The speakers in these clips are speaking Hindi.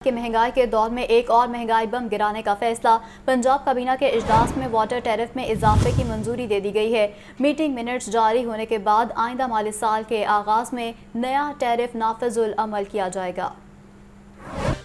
कि महंगाई के दौर में एक और महंगाई बम गिराने का फैसला। पंजाब काबीना के इजलास में वाटर टैरिफ में इजाफे की मंजूरी दे दी गई है। मीटिंग मिनट्स जारी होने के बाद आइंदा माली साल के आगाज में नया टैरिफ नाफिजुल अमल किया जाएगा।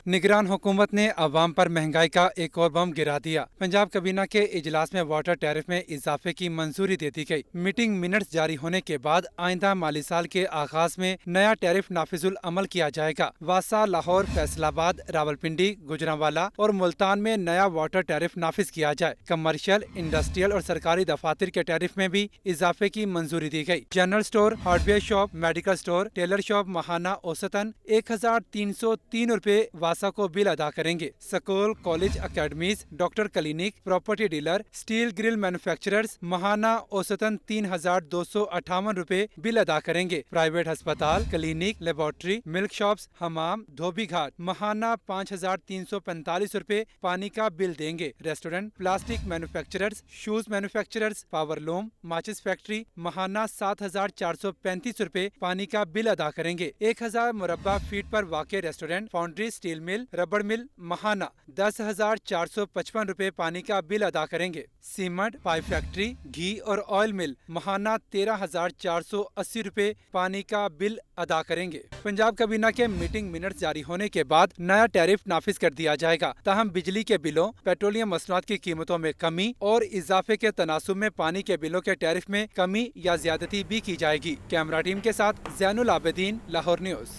निगरान हुकूमत ने अवाम पर महंगाई का एक और बम गिरा दिया। पंजाब काबीना के इजलास में वाटर टैरिफ में इजाफे की मंजूरी दे दी गई। मीटिंग मिनट्स जारी होने के बाद आइंदा माली साल के आगाज में नया टैरिफ नाफिजुल अमल किया जाएगा। वासा, लाहौर, फैसलाबाद, रावलपिंडी, गुजरांवाला और मुल्तान में नया वाटर टैरिफ नाफिज किया जाए। कमर्शियल, इंडस्ट्रियल और सरकारी दफातर के टैरिफ में भी इजाफे की मंजूरी दी गई। General store, hardware shop, medical store, tailor shop माहाना औसतन 1303 रुपए वासा को बिल अदा करेंगे। School, college, academies, doctor clinic, property dealer, steel grill manufacturers माहाना औसतन 3258 रुपए बिल अदा करेंगे। प्राइवेट अस्पताल, क्लिनिक, लेबोरेटरी, मिल्क शॉप्स, हमाम, धोबी घाट माहाना 5345 रुपए पानी का बिल देंगे। Restaurant, plastic manufacturers, shoes manufacturers, powerloom, माचिस फैक्ट्री माहाना 7435 रुपए पानी का बिल अदा करेंगे। 1000 मुरब्बा फीट पर वाक़ रेस्टोरेंट, फाउंड्री, स्टील मिल, रबड़ मिल माहाना 10,455 रुपए पानी का बिल अदा करेंगे। सीमेंट, पाइप फैक्ट्री, घी और ऑयल मिल माहाना 13,480 रुपए पानी का बिल अदा करेंगे। पंजाब काबीना के मीटिंग मिनट्स जारी होने के बाद नया टैरिफ नाफिज कर दिया जाएगा। ताहम बिजली के बिलों, पेट्रोलियम मसनूआत की कीमतों में कमी और इजाफे के तनासुब में पानी के बिलों के टैरिफ में कमी या ज्यादती भी की जाएगी। कैमरा टीम के साथ ज़ैनुल आबिदीन, लाहौर न्यूज़।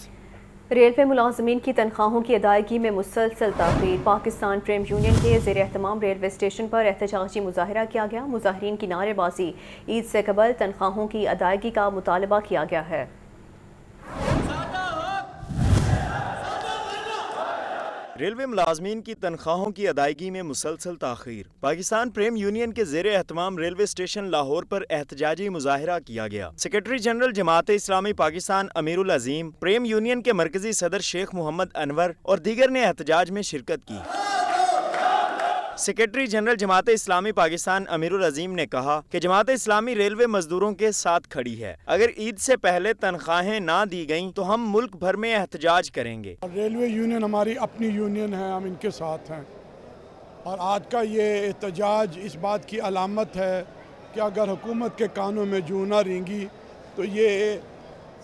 रेलवे मुलाजमीन की तनख्वाहों की अदायगी में मुसलसल ताख़ीर। पाकिस्तान ट्रेड यूनियन के ज़ेर एहतमाम रेलवे स्टेशन पर एहतजाजी मुजाहरा किया गया। मुजाहिरीन की नारेबाजी, ईद से कबल तनख्वाहों की अदायगी का मुतालबा किया गया है। रेलवे मुलाजमीन की तनख्वाहों की अदायगी में मुसलसल ताख़ीर। पाकिस्तान प्रेम यूनियन के ज़ेर एहतमाम रेलवे स्टेशन लाहौर पर एहतजाजी मुजाहरा किया गया। सेक्रेटरी जनरल जमात इस्लामी पाकिस्तान अमीरुल अजीम, प्रेम यूनियन के मरकजी सदर शेख मोहम्मद अनवर और दीगर ने एहतजाज में शिरकत की। सेक्रेटरी जनरल जमात इस्लामी पाकिस्तान अमीरुल अजीम ने कहा कि जमात इस्लामी रेलवे मजदूरों के साथ खड़ी है। अगर ईद से पहले तनख्वाहें ना दी गईं तो हम मुल्क भर में एहतजाज करेंगे। रेलवे यूनियन हमारी अपनी यूनियन है, हम इनके साथ हैं और आज का ये एहतजाज इस बात की अलामत है कि अगर हुकूमत के कानों में जूं ना रेंगी तो ये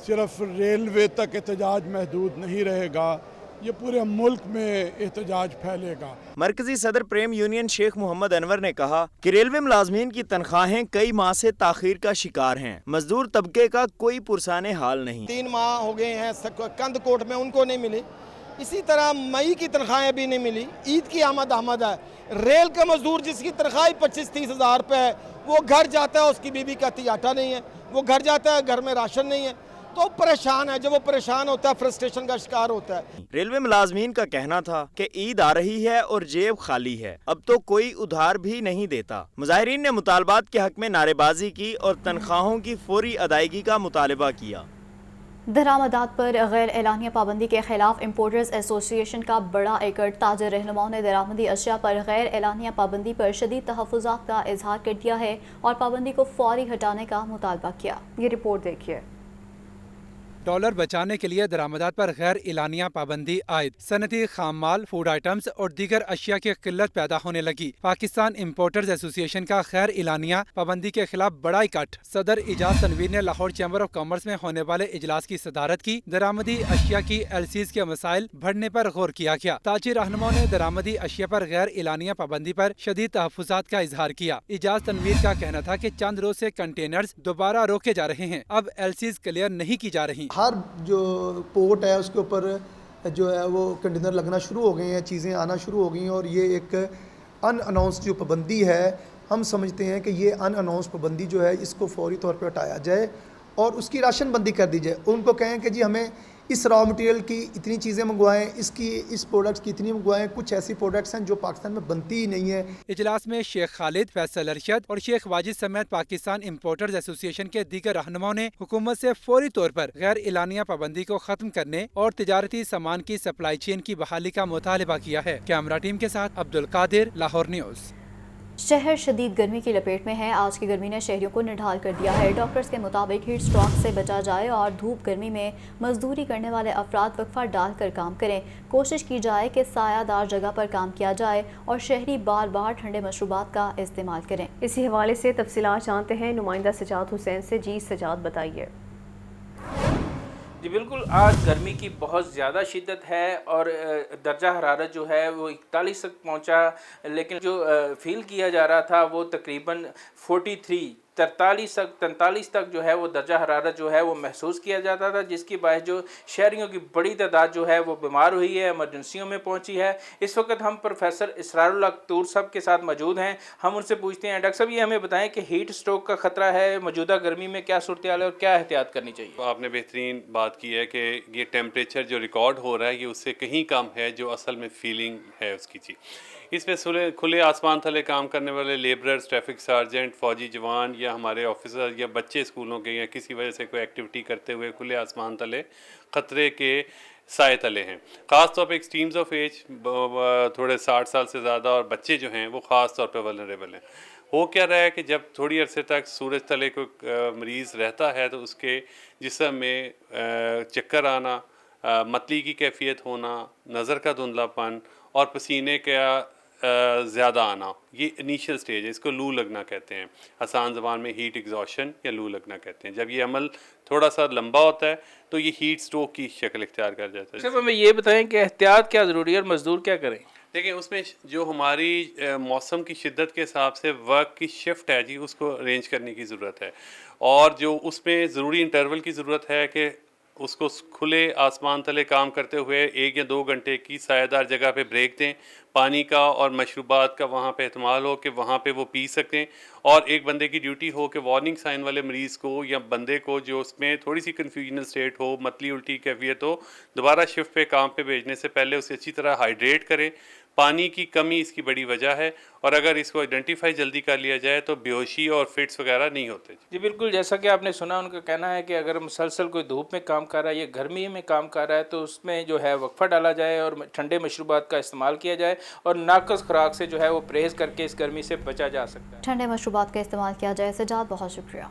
सिर्फ रेलवे तक एहतजाज महदूद नहीं रहेगा, ये पूरे मुल्क में एहतजाज फैलेगा। मरकजी सदर प्रेम यूनियन शेख मोहम्मद अनवर ने कहा कि रेलवे मुलाजमीन की तनख्वाहें कई माह से ताखीर का शिकार हैं। मजदूर तबके का कोई पुरसाने हाल नहीं। 3 माह हो गए हैं कंद कोट में उनको नहीं मिली, इसी तरह मई की तनख्वाहें भी नहीं मिली। ईद की आमद है। रेल का मजदूर जिसकी तनख्वाह 25-30 हज़ार रुपये है, वो घर जाता है, उसकी बीवी कहती आटा नहीं है, वो घर जाता है, घर में राशन नहीं है, तो परेशान है। जब वो परेशान होता है, फ्रस्ट्रेशन का शिकार होता है। रेलवे मुलाजमीन का कहना था कि ईद आ रही है और जेब खाली है, अब तो कोई उधार भी नहीं देता। मुजाहिरीन ने मुतालबात के हक में नारेबाजी की और तनख्वाहों की फौरी अदायगी का मुतालबा किया। दरामदात पर गैर एलानिया पाबंदी के खिलाफ इम्पोर्टर्स एसोसिएशन का बड़ा एकड़। ताजर रहनुमाओं ने दरामदी अशिया पर गैर एलानिया पाबंदी पर शदीद तहफ़्फ़ुज़ात का इजहार कर दिया है और पाबंदी को फौरी हटाने का मुतालबा किया। ये रिपोर्ट देखिए। डॉलर बचाने के लिए दरामदात पर गैर इलानिया पाबंदी आयद। सनती खाम माल, फूड आइटम्स और दीगर अशिया की किल्लत पैदा होने लगी। पाकिस्तान इम्पोर्टर्स एसोसिएशन का गैर इलानिया पाबंदी के खिलाफ बड़ा इकट्ठ। सदर इजाज तनवीर ने लाहौर चैम्बर ऑफ कॉमर्स में होने वाले इजलास की सदारत की। दरामदी अशिया की LCs के मसाइल बढ़ने पर गौर किया गया। ताजी रहनुमाओं ने दरामदी अशिया पर गैर इलानिया पाबंदी पर शदीद तहफ़्फ़ुज़ात का इजहार किया। इजाज तनवीर का कहना था कि चंद रोज से कंटेनर्स दोबारा रोके जा रहे हैं, अब LCs क्लियर नहीं की जा रही। हर जो पोर्ट है उसके ऊपर जो है वो कंटेनर लगना शुरू हो गए हैं, चीज़ें आना शुरू हो गई हैं और ये एक अनअनाउंस्ड जो पाबंदी है, हम समझते हैं कि ये अनअनाउंस्ड पाबंदी जो है इसको फौरी तौर पे हटाया जाए और उसकी राशन बंदी कर दी जाए। उनको कहें कि जी हमें इस रॉ मटेरियल की इतनी चीज़ें मंगवाएं, इस प्रोडक्ट्स की इतनी मंगवाएं। कुछ ऐसी प्रोडक्ट्स हैं जो पाकिस्तान में बनती ही नहीं है। इजलास में शेख खालिद, फैसल अरशद और शेख वाजिद समेत पाकिस्तान इम्पोर्टर्स एसोसिएशन के दीगर रहनुमाओं ने हुकूमत से फौरी तौर पर गैर इलानिया पाबंदी को खत्म करने और तिजारती सामान की सप्लाई चेन की बहाली का मुतालबा किया है। कैमरा टीम के साथ अब्दुल कादिर, लाहौर न्यूज़। शहर शदीद गर्मी की लपेट में है। आज की गर्मी ने शहरियों को निढाल कर दिया है। डॉक्टर्स के मुताबिक हीट स्ट्रोक से बचा जाए और धूप गर्मी में मजदूरी करने वाले अफराद वक्फा डालकर काम करें। कोशिश की जाए कि सायादार जगह पर काम किया जाए और शहरी बार बार ठंडे मशरूबात का इस्तेमाल करें। इसी हवाले से तफसीलात जानते हैं नुमाइंदा सजाद हुसैन से। जी सजाद, बताइए। जी बिल्कुल, आज गर्मी की बहुत ज़्यादा शिद्दत है और दर्जा हरारत जो है वो 41 तक पहुंचा, लेकिन जो फील किया जा रहा था वो तकरीबन 43 तक जो है वो दर्जा हरारत जो है वो महसूस किया जाता था, जिसकी वजह जो शहरियों की बड़ी तादाद जो है वो बीमार हुई है, इमरजेंसियों में पहुंची है। इस वक्त हम प्रोफेसर इसरारुल हक तूर साहब के साथ मौजूद हैं। हम उनसे पूछते हैं, डॉक्टर साहब ये हमें बताएं कि हीट स्ट्रोक का ख़तरा है मौजूदा गर्मी में, क्या सूरत हाल है और क्या एहतियात करनी चाहिए? तो आपने बेहतरीन बात की है कि ये टेम्परेचर जो रिकॉर्ड हो रहा है ये उससे कहीं कम है जो असल में फीलिंग है उसकी। जी, इसमें खुले आसमान तले काम करने वाले लेबरर्स, ट्रैफिक सार्जेंट, फौजी जवान या हमारे ऑफिसर या बच्चे स्कूलों के या किसी वजह से कोई एक्टिविटी करते हुए खुले आसमान तले ख़तरे के साए तले हैं। ख़ास तौर पे एक्सट्रीम्स ऑफ एज, थोड़े 60 साल से ज़्यादा और बच्चे जो हैं वो ख़ास तौर पे वल्नरेबल हैं। हो क्या रहा है कि जब थोड़ी अरसे तक सूरज तले को मरीज़ रहता है तो उसके जिस्म में चक्कर आना, मतली की कैफियत होना, नज़र का धुंधलापन और पसीने का ज़्यादा आना, ये इनिशियल स्टेज है। इसको लू लगना कहते हैं, आसान ज़बान में हीट एग्जॉशन या लू लगना कहते हैं। जब ये अमल थोड़ा सा लंबा होता है तो ये हीट स्ट्रोक की शक्ल इख्तियार कर जाता है। सिर्फ हमें ये बताएं कि एहतियात क्या ज़रूरी है और मजदूर क्या करें? देखिए, उसमें जो हमारी मौसम की शिद्दत के हिसाब से वर्क की शिफ्ट है जी, उसको अरेंज करने की ज़रूरत है और जो उसमें ज़रूरी इंटरवल की ज़रूरत है कि उसको खुले आसमान तले काम करते हुए 1 या 2 घंटे की सायादार जगह पे ब्रेक दें, पानी का और मशरूबात का वहाँ पे इस्तेमाल हो कि वहाँ पे वो पी सकें। और एक बंदे की ड्यूटी हो कि वार्निंग साइन वाले मरीज़ को या बंदे को जो उसमें थोड़ी सी कन्फ्यूजनल स्टेट हो, मतली उल्टी कैफियत हो, दोबारा शिफ्ट पे काम पे भेजने से पहले उसे अच्छी तरह हाइड्रेट करें। पानी की कमी इसकी बड़ी वजह है और अगर इसको आइडेंटिफाई जल्दी कर लिया जाए तो बेहोशी और फिट्स वगैरह नहीं होते। जी बिल्कुल, जैसा कि आपने सुना, उनका कहना है कि अगर मुसलसल कोई धूप में काम कर रहा है या गर्मी में काम कर रहा है तो उसमें जो है वक्फा डाला जाए और ठंडे मशरूबात का इस्तेमाल किया जाए और नाकस खुराक से जो है वो परहेज़ करके इस गर्मी से बचा जा सकता है। ठंडे मशरूबात का इस्तेमाल किया जाए। सजाद, बहुत शुक्रिया।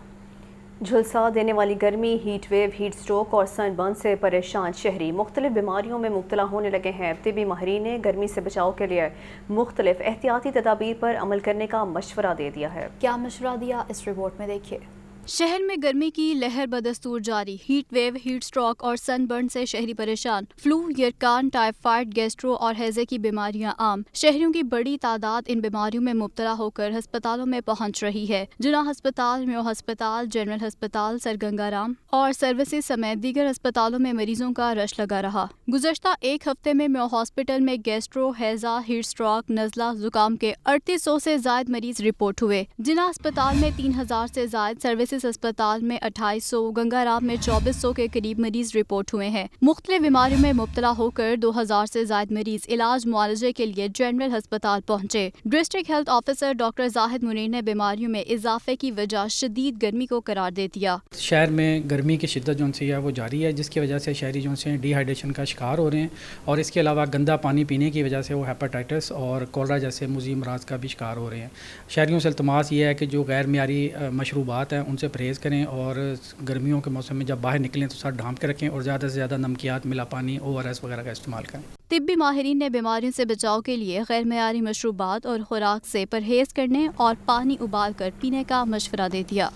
झुलसा देने वाली गर्मी, हीट वेव, हीट स्ट्रोक और सनबर्न से परेशान शहरी मुख्तलिफ बीमारियों में मुब्तला होने लगे हैं। तिब्बी माहिरीन ने गर्मी से बचाव के लिए मुख्तलिफ एहतियाती तदाबीर पर अमल करने का मशवरा दे दिया है। क्या मशवरा दिया, इस रिपोर्ट में देखिए। शहर में गर्मी की लहर बदस्तूर जारी। हीट वेव, हीट स्ट्रोक और सनबर्न से शहरी परेशान। फ्लू, यरकान, टाइफाइड, गैस्ट्रो और हैजे की बीमारियां आम। शहरियों की बड़ी तादाद इन बीमारियों में मुब्तला होकर अस्पतालों में पहुंच रही है। जिला अस्पताल, म्यो अस्पताल, जनरल अस्पताल, सरगंगाराम और सर्विसेज समेत दीगर अस्पतालों में मरीजों का रश लगा रहा। गुज़श्ता एक हफ्ते में म्यो हॉस्पिटल में गैस्ट्रो, हैजा, हीट स्ट्रोक, नज़ला, जुकाम के 3800 से जायद मरीज रिपोर्ट हुए। जिला अस्पताल में 3000 से जायद, सर्विसेज अस्पताल में 2800, गंगाराम में 2400 के करीब मरीज रिपोर्ट हुए हैं। मुख्तलिफ बीमारियों में मुब्तला होकर 2000 से जायद मरीज इलाज मुआलजे के लिए जनरल अस्पताल पहुंचे। District health officer doctor Zahid Munir ने बीमारियों में इजाफे की वजह शदीद गर्मी को करार दे दिया। शहर में गर्मी की शिद्दत जो है वो जारी है, जिसकी वजह से शहरी जो से डिहाइड्रेशन का शिकार हो रहे हैं और इसके अलावा गंदा पानी पीने की वजह से वो हेपेटाइटिस और कोलरा जैसे मुज़ी अमराज का भी शिकार हो रहे हैं। शहरियों से इल्तमास ये है कि जो गैर मियारी मशरूबात हैं उनसे परहेज़ करें और गर्मियों के मौसम में जब बाहर निकलें तो सर ढांप के रखें और ज़्यादा से ज़्यादा नमकियात, मिला पानी, ORS वगैरह का इस्तेमाल करें। तिब्बी माहिरीन ने बीमारियों से बचाव के लिए गैर मियारी मशरूबात और खुराक से परहेज़ करने और पानी उबाल कर पीने का मशवरा दे दिया।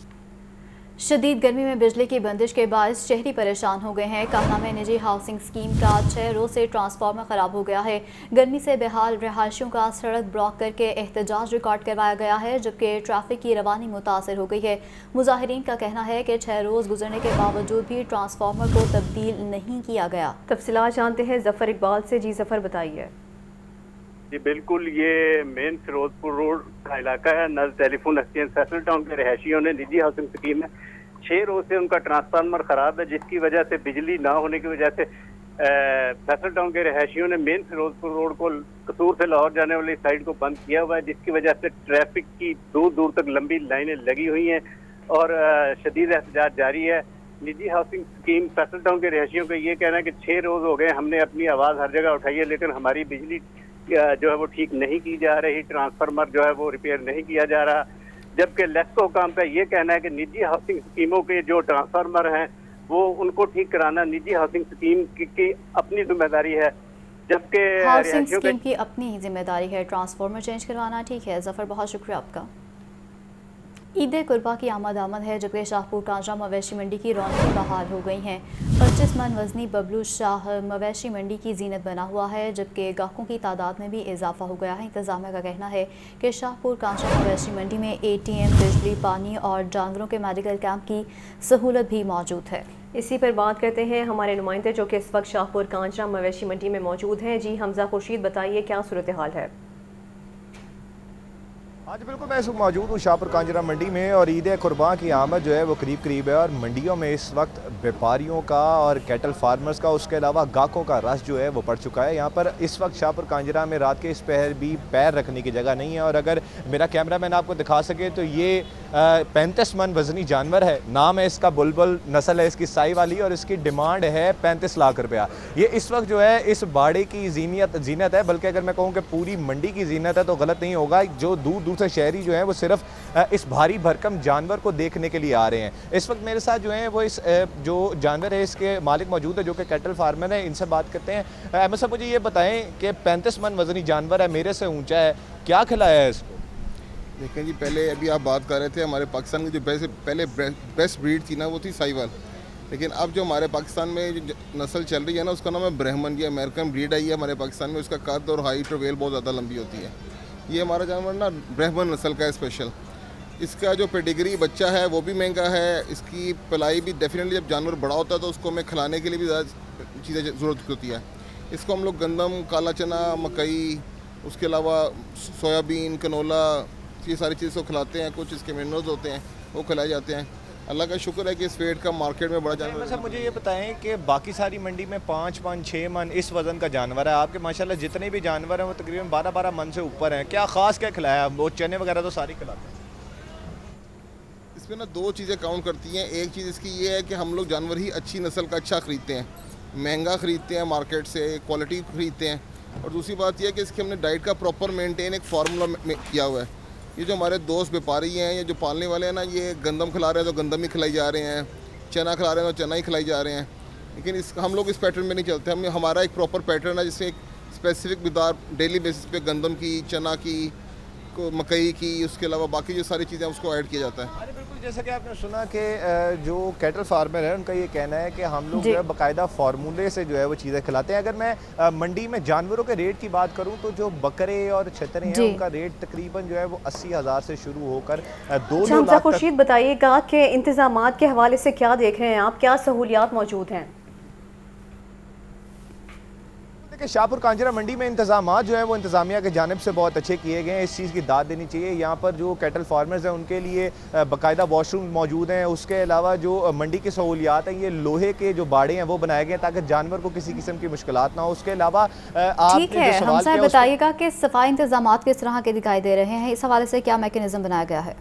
शदीद गर्मी में बिजली की बंदिश के बायस शहरी परेशान हो गए हैं। कान्हा में निजी हाउसिंग स्कीम का 6 रोज से ट्रांसफार्मर खराब हो गया है। गर्मी से बेहाल रहायशियों का सड़क ब्लॉक करके एहतजाज रिकॉर्ड करवाया गया है, जबकि ट्रैफिक की रवानी मुतासर हो गई है। मुजाहिरीन का कहना है कि 6 रोज गुजरने के बावजूद भी ट्रांसफार्मर को तब्दील नहीं किया गया। तफसीलात जानते हैं जफर इकबाल से। जी जफर, बताइए। जी बिल्कुल, ये मेन फिरोजपुर रोड का इलाका है। नज टेलीफोन एक्सचेंज फैसल टाउन के रहायशियों ने निजी हाउसिंग स्कीम में 6 रोज से उनका ट्रांसफार्मर खराब है, जिसकी वजह से बिजली ना होने की वजह से फैसल टाउन के रहायशियों ने मेन फिरोजपुर रोड को कसूर से लाहौर जाने वाली साइड को बंद किया हुआ है, जिसकी वजह से ट्रैफिक की दूर दूर तक लंबी लाइनें लगी हुई हैं और शदीद एहतजाज जारी है। निजी हाउसिंग स्कीम फैसल टाउन के रहायशियों का ये कहना है कि 6 रोज हो गए हमने अपनी आवाज़ हर जगह उठाई है, लेकिन हमारी बिजली जो है वो ठीक नहीं की जा रही, ट्रांसफार्मर जो है वो रिपेयर नहीं किया जा रहा, जबकि लेस्को काम का ये कहना है कि निजी हाउसिंग स्कीमों के जो ट्रांसफार्मर हैं वो उनको ठीक कराना निजी हाउसिंग स्कीम की अपनी जिम्मेदारी है, जबकि हाउसिंग स्कीम की अपनी ही जिम्मेदारी है ट्रांसफार्मर चेंज करवाना। ठीक है ज़फ़र, बहुत शुक्रिया आपका। ईद कुर्बा की आमद है, जबकि शाहपुर कांजा मवेशी मंडी की रौनकें बहाल हो गई हैं। 25 मन वजनी बबलू शाह मवेशी मंडी की जीनत बना हुआ है, जबकि गाहकों की तादाद में भी इजाफा हो गया है। इंतजामिया का कहना है कि शाहपुर कांजा मवेशी मंडी में ATM, बिजली, पानी और जानवरों के मेडिकल कैंप की सहूलत भी मौजूद है। इसी पर बात करते हैं हमारे नुमाइंदे जो कि इस वक्त शाहपुर कांजा मवेशी मंडी में मौजूद हैं। जी हमजा खुर्शीद, बताइए क्या सूरत हाल है? आज बिल्कुल मैं मौजूद हूँ शाहपुर कांजरा मंडी में और ईद कुर्बान की आमद जो है वो करीब करीब है और मंडियों में इस वक्त व्यापारियों का और कैटल फार्मर्स का, उसके अलावा गाहकों का रश जो है वो पड़ चुका है। यहाँ पर इस वक्त शाहपुर कांजरा में रात के इस पहर भी पैर रखने की जगह नहीं है और अगर मेरा कैमरा मैन आपको दिखा सके तो ये 35 मन वजनी जानवर है। नाम है इसका बुलबुल, नस्ल है इसकी साई वाली और इसकी डिमांड है 35 लाख रुपया। ये इस वक्त जो है इस बाड़े की जीनत है, बल्कि अगर मैं कहूँ कि पूरी मंडी की जीनत है तो गलत नहीं होगा। जो दूर दूर से शहरी जो है वो सिर्फ इस भारी भरकम जानवर को देखने के लिए आ रहे हैं। इस वक्त मेरे साथ जो है वो इस जो जानवर है इसके मालिक मौजूद है जो कि कैटल फार्मर है, इनसे बात करते हैं। अहमद साहब मुझे ये बताएं कि 35 मन वजनी जानवर है, मेरे से ऊंचा है, क्या खिलाया है इसको? देखें जी, पहले अभी आप बात कर रहे थे हमारे पाकिस्तान की जो पहले बेस्ट ब्रीड थी ना वो थी साहिवाल, लेकिन अब जो हमारे पाकिस्तान में जो नस्ल चल रही है ना उसका नाम है ब्राह्मण। ये अमेरिकन ब्रीड आई है हमारे पाकिस्तान में, उसका कद और हाइट और वेल बहुत ज़्यादा लंबी होती है। ये हमारा जानवर ना ब्राह्मण नस्ल का है स्पेशल। इसका जो पेडिग्री बच्चा है वो भी महंगा है, इसकी पलाई भी डेफिनेटली, जब जानवर बड़ा होता है तो उसको हमें खिलाने के लिए भी ज़्यादा चीज़ें ज़रूरत होती है। इसको हम लोग गंदम, काला चना, मकई, उसके अलावा सोयाबीन, कनोला, ये सारी चीज़ को खिलाते हैं। कुछ इसके मिनरल्स होते हैं वो खिलाए जाते हैं। अल्लाह का शुक्र है कि इस वेट का मार्केट में बड़ा जानवर। सर मुझे ये बताएं कि बाकी सारी मंडी में 5 मन 6 मन इस वज़न का जानवर है, आपके माशाल्लाह जितने भी जानवर हैं वो तकरीबन 12-12 मन से ऊपर हैं। क्या ख़ास क्या खिलाया? वो चने वगैरह तो सारी खिलाते हैं। इसमें ना दो चीज़ें काउंट करती हैं। एक चीज़ इसकी ये है कि हम लोग जानवर ही अच्छी नस्ल का अच्छा ख़रीदते हैं, महंगा ख़रीदते हैं मार्केट से, क्वालिटी ख़रीदते हैं। और दूसरी बात यह है कि इसकी हमने डाइट का प्रॉपर मेंटेन एक फार्मूला किया हुआ है। ये जो हमारे दोस्त व्यापारी हैं, ये जो पालने वाले हैं ना, ये गंदम खिला रहे हैं तो गंदम ही खिलाई जा रहे हैं, चना खिला रहे हैं तो चना ही खिलाई जा रहे हैं। लेकिन हम लोग इस पैटर्न में नहीं चलते। हमारा एक प्रॉपर पैटर्न है जिसमें एक स्पेसिफिक मिकदार डेली बेसिस पे गंदम की, चना की, मकई की, उसके अलावा बाकी जो सारी चीज़ें उसको ऐड किया जाता है। अरे बिल्कुल, जैसा कि आपने सुना कि जो कैटल फार्मर है उनका ये कहना है कि हम लोग जो है बाकायदा फार्मूले से जो है वो चीज़ें खिलाते हैं। अगर मैं मंडी में जानवरों के रेट की बात करूं तो जो बकरे और छतरे हैं उनका रेट तकरीबन जो है वो 80,000 से शुरू होकर 2 लाख। खुर्शीद बताइएगा कि इंतजामात के हवाले से क्या देख रहे हैं आप, क्या सहूलियात मौजूद हैं? देखिए शाहपुर कांजरा मंडी में इंतजामात जो है वो इंतजामिया के जानिब से बहुत अच्छे किए गए हैं। इस चीज़ की दाद देनी चाहिए। यहाँ पर जो कैटल फार्मर्स हैं उनके लिए बाकायदा वॉशरूम मौजूद हैं। उसके अलावा जो मंडी की सहूलियात हैं, ये लोहे के जो बाड़े हैं वो बनाए गए हैं ताकि जानवर को किसी किस्म की मुश्किलात ना हो। उसके अलावा ठीक है, हमसे बताइएगा कि सफाई इंतजामात किस तरह के दिखाई दे रहे हैं, इस हवाले से क्या मैकेनिज्म बनाया गया है?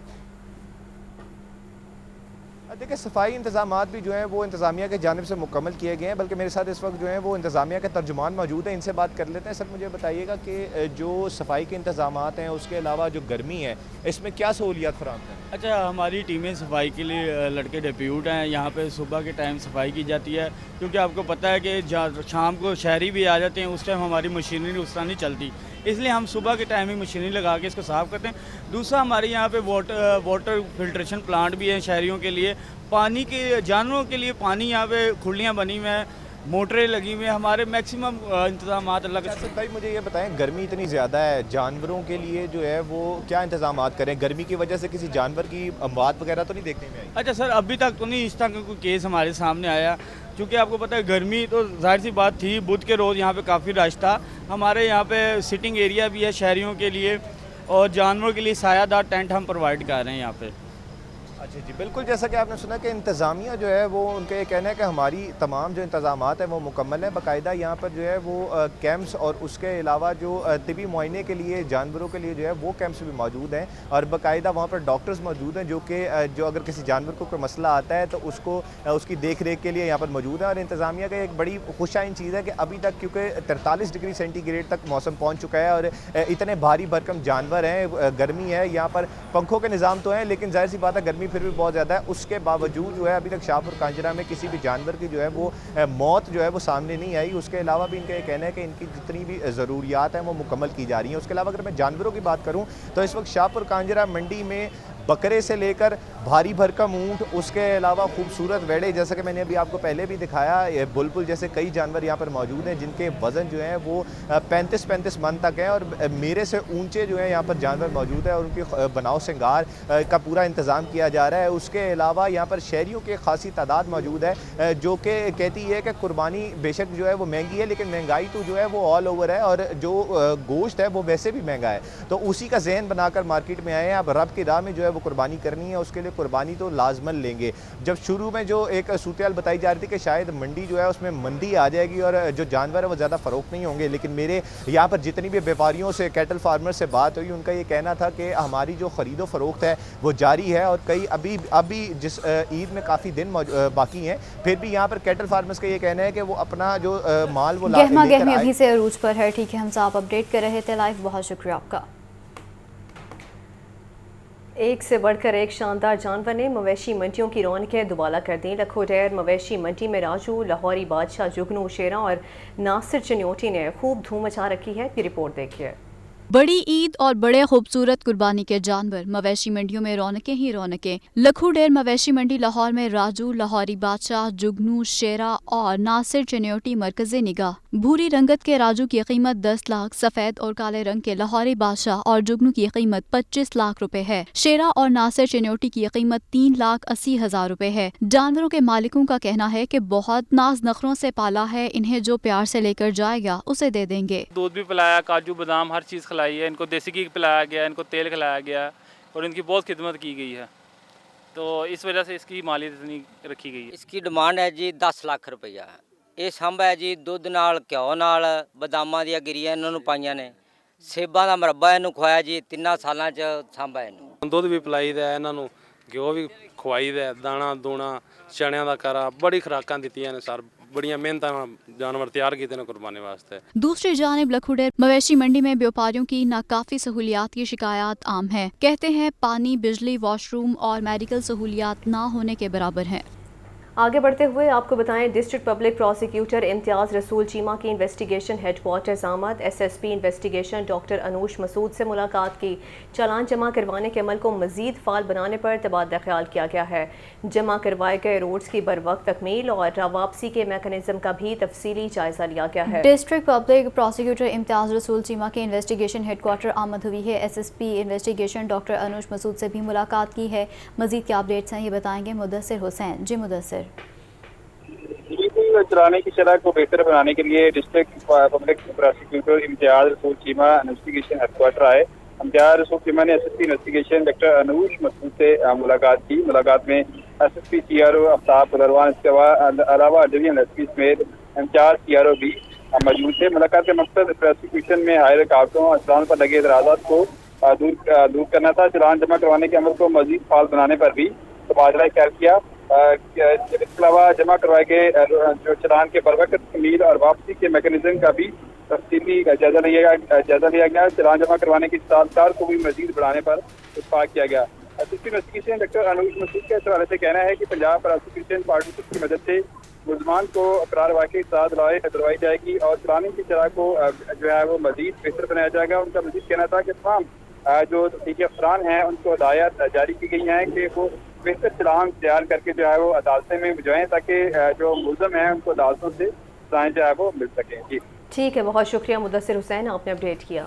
देखिए सफाई इंतजामात भी जो हैं वो इंतज़ामिया के जानिब से मुकम्मल किए गए हैं, बल्कि मेरे साथ इस वक्त जो है वो इंतज़ामिया के तर्जुमान मौजूद हैं, इनसे बात कर लेते हैं। सर मुझे बताइएगा कि जो सफाई के इंतजामात हैं उसके अलावा जो गर्मी है इसमें क्या सहूलियात फराहम हैं? अच्छा, हमारी टीमें सफाई के लिए लड़के डिप्यूट हैं। यहाँ पे सुबह के टाइम सफाई की जाती है, क्योंकि आपको पता है कि शाम को शहरी भी आ जाते हैं, उस टाइम हमारी मशीनरी उस तरह नहीं चलती, इसलिए हम सुबह के टाइम ही मशीनरी लगा के इसको साफ़ करते हैं। दूसरा हमारे यहाँ पे वाटर फिल्ट्रेशन प्लांट भी है शहरियों के लिए, पानी के जानवरों के लिए पानी यहाँ पे खुलियाँ बनी हुई हैं, मोटरें लगी हुई हैं, हमारे मैक्सिमम इंतजाम अल्लाह के। भाई मुझे ये बताएं, गर्मी इतनी ज़्यादा है, जानवरों के लिए जो है वो क्या इंतजाम करें? गर्मी की वजह से किसी जानवर की अमवात वगैरह तो नहीं देखने में आई? अच्छा सर, अभी तक तो नहीं इस तरह का कोई केस हमारे सामने आया, क्योंकि आपको पता है गर्मी तो जाहिर सी बात थी। बुध के रोज़ यहाँ पे काफ़ी रश था। हमारे यहाँ पे सिटिंग एरिया भी है शहरियों के लिए और जानवरों के लिए सायादार टेंट हम प्रोवाइड कर रहे हैं यहाँ पे। अच्छा जी, बिल्कुल जैसा कि आपने सुना कि इंतज़ामिया जो है वो उनका ये कहना है कि हमारी तमाम जो इंतज़ामात हैं वो मुकम्मल हैं। बाकायदा यहाँ पर जो है वो कैंप्स और उसके अलावा जो तिबी मुआयने के लिए जानवरों के लिए जो है वो कैंप्स भी मौजूद हैं और बाकायदा वहाँ पर डॉक्टर्स मौजूद हैं जो अगर किसी जानवर को कोई मसला आता है तो उसको उसकी देख रेख के लिए यहाँ पर मौजूद है। और इंतज़ामिया का एक बड़ी खुशाइन चीज़ है कि अभी तक क्योंकि 43 डिग्री सेंटीग्रेड तक मौसम पहुँच चुका है और इतने भारी भरकम जानवर हैं, गर्मी है, यहाँ पर पंखों के निज़ाम तो हैं लेकिन जाहिर सी बात है गर्मी फिर भी बहुत ज़्यादा है। उसके बावजूद जो है अभी तक शाहपुर कांजरा में किसी भी जानवर की जो है वो मौत जो है वो सामने नहीं आई। उसके अलावा भी इनका ये कहना है कि इनकी जितनी भी ज़रूरियात हैं वो मुकम्मल की जा रही हैं। उसके अलावा अगर मैं जानवरों की बात करूँ तो इस वक्त शाहपुर कांजरा मंडी में बकरे से लेकर भारी भरकम ऊँट, उसके अलावा खूबसूरत वेड़े, जैसा कि मैंने अभी आपको पहले भी दिखाया, बुलबुल जैसे कई जानवर यहाँ पर मौजूद हैं जिनके वज़न जो है वो 35-35 मन तक है और मेरे से ऊंचे जो है यहाँ पर जानवर मौजूद है और उनकी बनाव श्रृंगार का पूरा इंतज़ाम किया जा रहा है। उसके अलावा यहाँ पर शहरियों की खासी तादाद मौजूद है जो कि कहती है कि कुर्बानी बेशक जो है वो महंगी है लेकिन महंगाई तो जो है वो ऑल ओवर है और जो गोश्त है वो वैसे भी महंगा है। तो उसी का जहन बनाकर मार्केट में आए हैं। अब रब की राह में जो है वो कुर्बानी करनी है, उसके लिए कुर्बानी तो लाजमन लेंगे। जब शुरू में जो एक सूरत बताई जा रही थी कि शायद मंडी जो है उसमें मंदी आ जाएगी और जो जानवर है वो ज़्यादा फ़रोख्त नहीं होंगे, लेकिन मेरे यहाँ पर जितनी भी व्यापारियों से, कैटल फार्मर से बात हुई, उनका ये कहना था कि हमारी जो ख़रीदो फ़रोख्त है वो जारी है और कई अभी जिस ईद में काफ़ी दिन बाकी हैं फिर भी यहाँ पर कैटल फार्मर्स का ये कहना है कि वो अपना जो माल वो गहमा अभी से अरूज पर है। ठीक है, हमसे आप अपडेट कर रहे थे लाइव, बहुत शुक्रिया आपका। एक से बढ़कर एक शानदार जानवर ने मवेशी मंडियों की रौनकें दुबाला कर दी। लखोटेर मवेशी मंडी में राजू, लाहौरी बादशाह, जुगनू, शेरा और नासिर चन्योटी ने खूब धूम मचा रखी है। की रिपोर्ट देखिए। बड़ी ईद और बड़े खूबसूरत कुर्बानी के जानवर, मवेशी मंडियों में रौनकें ही रौनकें। लखोडेर मवेशी मंडी लाहौर में राजू, लाहौरी बादशाह, जुगनू, शेरा और नासिर चन्योटी मरकज़े निगाह। भूरी रंगत के राजू की कीमत 10 लाख, सफेद और काले रंग के लाहौरी बादशाह और जुगनू की कीमत 25 लाख रुपए है। शेरा और नासिर चन्योटी की कीमत 3,80,000 रुपए है। जानवरों के मालिकों का कहना है कि बहुत नाज नखरों से पाला है, इन्हें जो प्यार से लेकर जाएगा उसे दे देंगे। दूध भी पिलाया, काजू बादाम हर चीज़ खिलाई है, इनको देसी घी पिलाया गया, इनको तेल खिलाया गया और इनकी बहुत खिदमत की गई है, तो इस वजह से इसकी मालियत इतनी रखी गई है। इसकी डिमांड है जी 10 लाख रुपया। ये संभ है जी दुध नाल, घ्यो नाल, बदामां ਦੀਆਂ ਗਿਰੀਆਂ ਇਹਨਾਂ ਨੂੰ ਪਾਈਆਂ ਨੇ, ਸੇਬਾਂ ਦਾ ਮਰੱਬਾ ਇਹਨੂੰ ਖਵਾਇਆ ਜੀ 3 ਸਾਲਾਂ ਚ ਸੰਭ ਹੈ ਇਹਨੂੰ। ਦੁੱਧ ਵੀ ਪਿਲਾਈਦਾ ਇਹਨਾਂ ਨੂੰ, ਘਿਓ ਵੀ ਖਵਾਈਦਾ, ਦਾਣਾ ਦੂਣਾ, ਚਣਿਆਂ ਦਾ ਕਰਾ, बड़ी खुराकां ਦਿੱਤੀਆਂ ਨੇ सर, बड़िया मेहनत जानवर तैयार किए थे कुर्बानी वास्ते। दूसरी जानिब लखुडेर मवेशी मंडी में व्यापारियों की नाकाफी सहूलियात की शिकायत आम है। कहते हैं पानी, बिजली, वॉशरूम और मेडिकल सहूलियात ना होने के बराबर हैं। आगे बढ़ते हुए आपको बताएं, डिस्ट्रिक्ट पब्लिक प्रोसिक्यूटर इम्तियाज़ रसूल चीमा की इन्वेस्टिगेशन हेडक्वार्टर्स आमद। SSP investigation doctor Anoosh Masood से मुलाकात की। चालान जमा करवाने के अमल को मज़ीद फाल बनाने पर तबादला ख्याल किया गया है। जमा करवाए गए रोड्स की बर वक्त तकमील और वापसी के मैकेनिज्म का भी तफसीली जायजा लिया गया है। डिस्ट्रिक्ट पब्लिक प्रोसिक्यूटर इम्तियाज़ रसूल चीमा की इन्वेस्टिगेशन हेडक्वार्टर आमद हुई है। SSP investigation doctor Anoosh Masood से भी मुलाकात की है। मज़ीद क्या अपडेट्स हैं ये बताएंगे मुदस्सिर हुसैन। जी मुदस्सिर। बिल्कुल, चलाने की शरह को बेहतर बनाने के लिए डिस्ट्रिक्ट पब्लिक प्रोसिक्यूटर इम्तियाज़ रसूल चीमा इन्वेस्टिगेशन हेडक्वार्टर आए। इम्तियाज़ रसूल चीमा ने SSP investigation doctor Anoosh Masood से मुलाकात की। मुलाकात में SSP CRO आफ्ताब बलरवान, इसके अलावा डिवीजन SP समेत इंचार्ज CRO भी मौजूद थे। मुलाकात का मकसद प्रोसिक्यूशन में हायर रुकावटों और चलान पर लगे एतराज़ात को दूर करना था। चलान जमा करवाने के अमल को मज़ीद फाल बनाने पर भी तबादला ख्याल किया। इसके अलावा जमा करवाए गए जो चलान के बरवक्त तकमील और वापसी के मैकेनिज्म का भी तफसीली जायजा लिया गया। चलान जमा करवाने की सालसार को भी मजीद बढ़ाने पर इत्तेफाक किया गया। SSP investigation doctor Anoosh Masood के इस हवाले से कहना है कि पंजाब प्रोसिक्यूशन पार्टनरशिप की मदद से मुलजमान को अकरार वाक़ई के साथ दिलवाई जाएगी और चलाने की शरह को जो है वो मजीद बेहतर बनाया जाएगा। उनका मजीद कहना था कि तमाम जो तहक़ीक़ी अफसरान हैं उनको हदायत जारी की गई हैं कि वो बेहतर चलान तैयार करके जो है वो अदालतें में भिजवाएं ताकि जो मुलज़म हैं उनको अदालतों से सजाएं जो है वो मिल सकें। जी ठीक है, बहुत शुक्रिया मुदस्सिर हुसैन, आपने अपडेट किया।